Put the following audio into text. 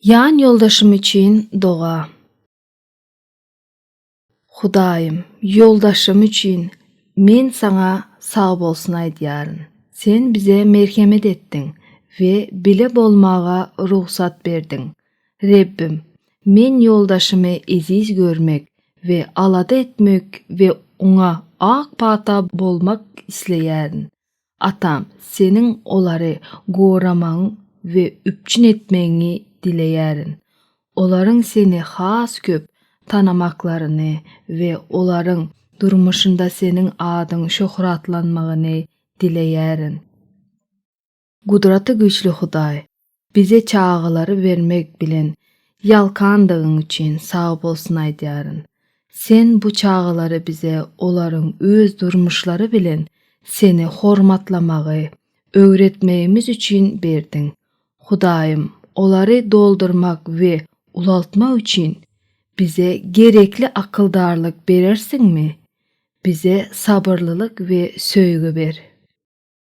Yan yoldaşım için dua. Hudaýym, yoldaşım için men sana sağ bolsun aýdýaryn. Sen bize merhemet etdiň we bile bolmaga ruhsat berdiň. Rebbim, men yoldaşymy eziz görmek we alada etmek we oňa ak pata bolmak isleýärin. Atam, senin olary goramaň we üpçün etmeňi dileýärin. Olaryň seni has köp tanamaklaryny we olaryň durmuşynda senin adyň şöhratlanmagyny dileýärin. Gudraty güçlü Hudaý, bize çağılary vermek bilen ýalkandygyň üçin sağ bolsun aýdýaryn. Sen bu çağılary bize olaryň öz durmuşlary bilen seni hormatlamagy, öwretmegimiz üçin berdiň. Hudaýym, olary doldurmak we ulaltmak üçin bize gerekli akyldarlyk berersiňmi? Bize sabırlılık ve söýgü ber.